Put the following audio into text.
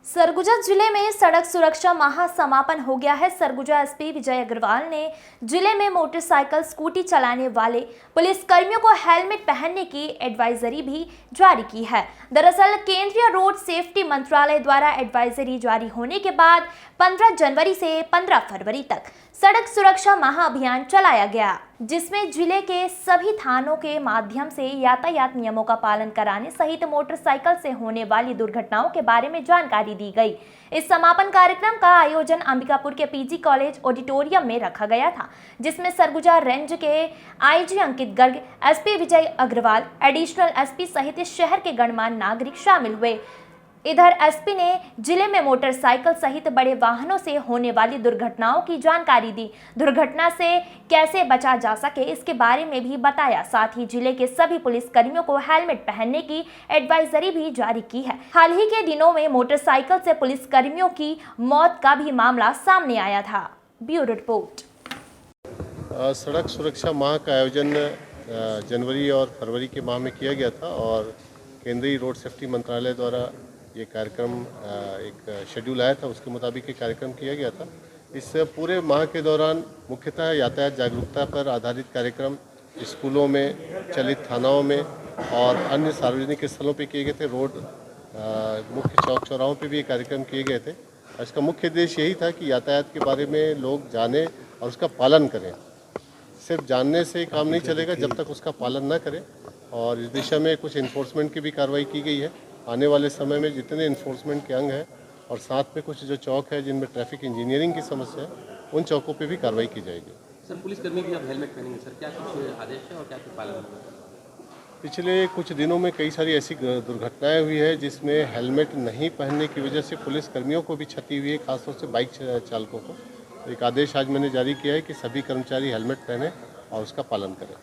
सरगुजा जिले में सड़क सुरक्षा माह समापन हो गया है। सरगुजा एसपी विजय अग्रवाल ने जिले में मोटरसाइकिल स्कूटी चलाने वाले पुलिस कर्मियों को हेलमेट पहनने की एडवाइजरी भी जारी की है। दरअसल केंद्रीय रोड सेफ्टी मंत्रालय द्वारा एडवाइजरी जारी होने के बाद 15 जनवरी से 15 फरवरी तक सड़क सुरक्षा माह अभियान चलाया गया, जिसमें जिले के सभी थानों के माध्यम से यातायात नियमों का पालन कराने सहित मोटरसाइकिल से होने वाली दुर्घटनाओं के बारे में जानकारी दी गई। इस समापन कार्यक्रम का आयोजन अंबिकापुर के पीजी कॉलेज ऑडिटोरियम में रखा गया था, जिसमें सरगुजा रेंज के आईजी अंकित गर्ग, एसपी विजय अग्रवाल, एडिशनल एसपी सहित शहर के गणमान्य नागरिक शामिल हुए। इधर एसपी ने जिले में मोटरसाइकिल सहित बड़े वाहनों से होने वाली दुर्घटनाओं की जानकारी दी, दुर्घटना से कैसे बचा जा सके इसके बारे में भी बताया। साथ ही जिले के सभी पुलिस कर्मियों को हेलमेट पहनने की एडवाइजरी भी जारी की है। हाल ही के दिनों में मोटरसाइकिल से पुलिस कर्मियों की मौत का भी मामला सामने आया था। Bureau report. सड़क सुरक्षा माह का आयोजन जनवरी और फरवरी के माह में किया गया था और केंद्रीय रोड सेफ्टी मंत्रालय द्वारा ये कार्यक्रम एक शेड्यूल आया था, उसके मुताबिक ये कार्यक्रम किया गया था। इस पूरे माह के दौरान मुख्यतः यातायात जागरूकता पर आधारित कार्यक्रम स्कूलों में, चलित थानाओं में और अन्य सार्वजनिक स्थलों पे किए गए थे। रोड मुख्य चौक चौराहों पे भी ये कार्यक्रम किए गए थे। इसका मुख्य उद्देश्य यही था कि यातायात के बारे में लोग जानें और उसका पालन करें। सिर्फ जानने से काम नहीं चलेगा जब तक उसका पालन न करें, और इस दिशा में कुछ इन्फोर्समेंट की भी कार्रवाई की गई है। आने वाले समय में जितने इन्फोर्समेंट के अंग हैं और साथ में कुछ जो चौक है जिनमें ट्रैफिक इंजीनियरिंग की समस्या है, उन चौकों पे भी कार्रवाई की जाएगी। सर, पुलिसकर्मी भी अब हेलमेट पहनेंगे सर, क्या कुछ आदेश है और क्या कुछ पालन होगा? पिछले कुछ दिनों में कई सारी ऐसी दुर्घटनाएं हुई है जिसमें हेलमेट नहीं पहनने की वजह से पुलिसकर्मियों को भी क्षति हुई है, खासतौर से बाइक चालकों को। एक आदेश आज मैंने जारी किया है कि सभी कर्मचारी हेलमेट पहने और उसका पालन करें।